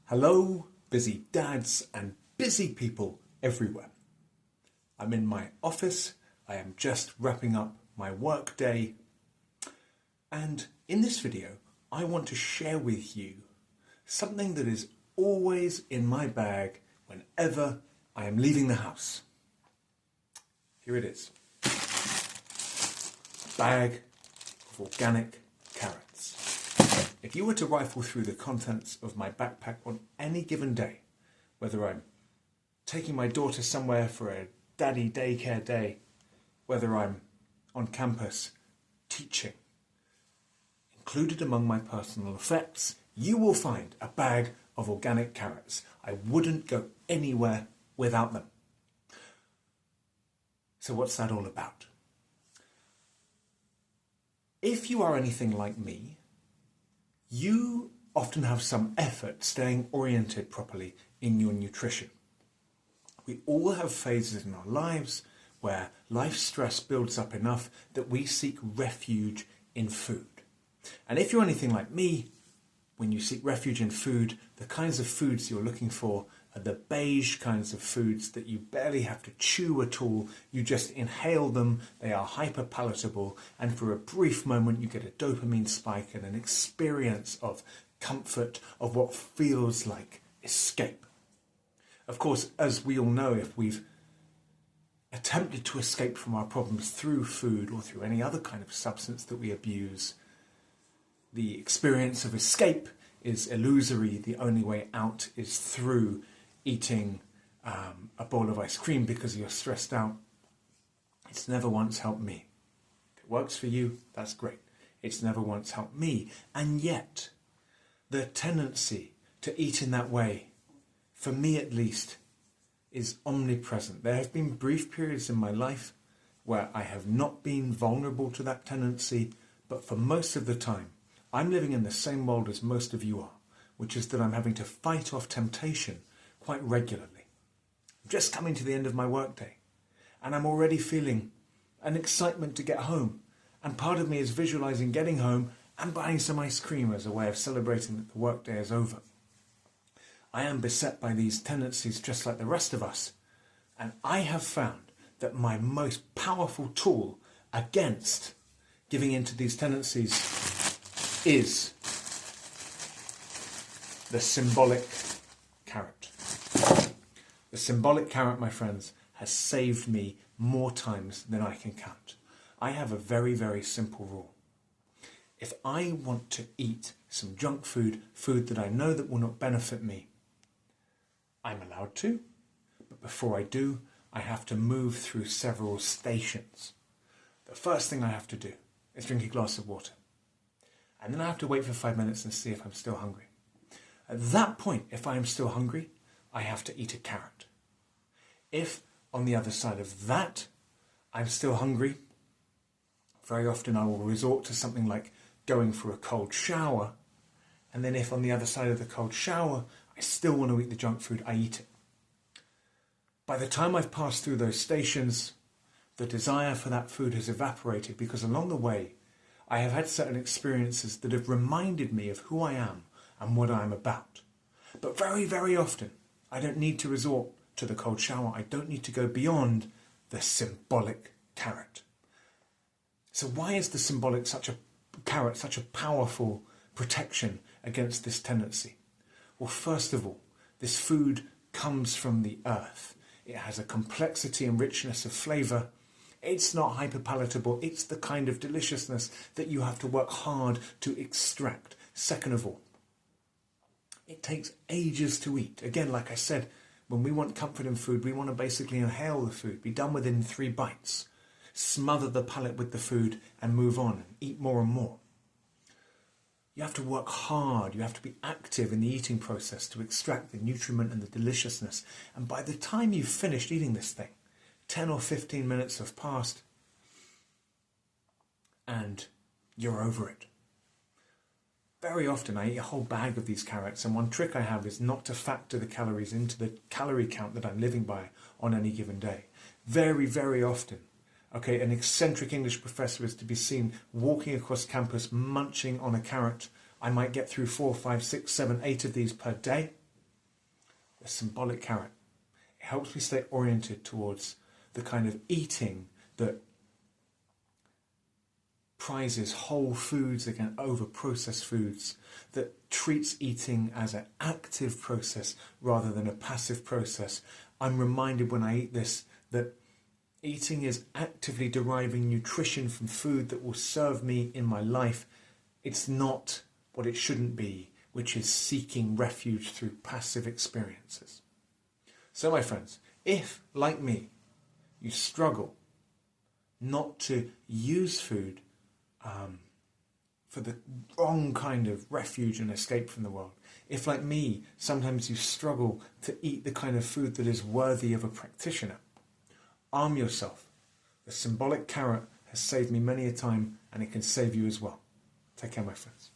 Hello, busy dads and busy people everywhere. I'm in my office. I am just wrapping up my work day. And in this video, I want to share with you something that is always in my bag whenever I am leaving the house. Here it is. Bag of organic carrots. If you were to rifle through the contents of my backpack on any given day, whether I'm taking my daughter somewhere for a daddy daycare day, whether I'm on campus teaching, included among my personal effects, you will find a bag of organic carrots. I wouldn't go anywhere without them. So what's that all about? If you are anything like me, you often have some effort staying oriented properly in your nutrition. We all have phases in our lives where life stress builds up enough that we seek refuge in food. And if you're anything like me, when you seek refuge in food, the kinds of foods you're looking for are the beige kinds of foods that you barely have to chew at all. You just inhale them, they are hyper palatable, and for a brief moment you get a dopamine spike and an experience of comfort, of what feels like escape. Of course, as we all know, if we've attempted to escape from our problems through food or through any other kind of substance that we abuse, the experience of escape is illusory. The only way out is through eating a bowl of ice cream because you're stressed out. It's never once helped me. If it works for you, that's great. It's never once helped me. And yet, the tendency to eat in that way, for me at least, is omnipresent. There have been brief periods in my life where I have not been vulnerable to that tendency, but for most of the time, I'm living in the same world as most of you are, which is that I'm having to fight off temptation quite regularly. I'm just coming to the end of my workday, and I'm already feeling an excitement to get home. And part of me is visualizing getting home and buying some ice cream as a way of celebrating that the workday is over. I am beset by these tendencies just like the rest of us, and I have found that my most powerful tool against giving into these tendencies is the symbolic carrot. The symbolic carrot, my friends, has saved me more times than I can count. I have a very, very simple rule. If I want to eat some junk food, food that I know that will not benefit me, I'm allowed to, but before I do, I have to move through several stations. The first thing I have to do is drink a glass of water. And then I have to wait for 5 minutes and see if I'm still hungry. At that point, if I am still hungry, I have to eat a carrot. If, on the other side of that, I'm still hungry, very often I will resort to something like going for a cold shower. And then if on the other side of the cold shower, I still want to eat the junk food, I eat it. By the time I've passed through those stations, the desire for that food has evaporated because along the way, I have had certain experiences that have reminded me of who I am and what I'm about. But very, very often, I don't need to resort to the cold shower. I don't need to go beyond the symbolic carrot. So why is the symbolic carrot such a powerful protection against this tendency? Well, first of all, this food comes from the earth. It has a complexity and richness of flavour. It's not hyperpalatable. It's the kind of deliciousness that you have to work hard to extract. Second of all, it takes ages to eat. Again, like I said, when we want comfort in food, we want to basically inhale the food, be done within 3 bites, smother the palate with the food and move on and eat more and more. You have to work hard. You have to be active in the eating process to extract the nutriment and the deliciousness. And by the time you've finished eating this thing, 10 or 15 minutes have passed and you're over it. Very often I eat a whole bag of these carrots, and one trick I have is not to factor the calories into the calorie count that I'm living by on any given day. Very, very often, an eccentric English professor is to be seen walking across campus munching on a carrot. I might get through 4, 5, 6, 7, 8 of these per day. the symbolic carrot. It helps me stay oriented towards the kind of eating that prizes whole foods again over processed foods, that treats eating as an active process rather than a passive process. I'm reminded when I eat this that eating is actively deriving nutrition from food that will serve me in my life. It's not what it shouldn't be, which is seeking refuge through passive experiences. So my friends, if, like me, you struggle not to use food for the wrong kind of refuge and escape from the world, if, like me, sometimes you struggle to eat the kind of food that is worthy of a practitioner, arm yourself. The symbolic carrot has saved me many a time, and it can save you as well. Take care, my friends.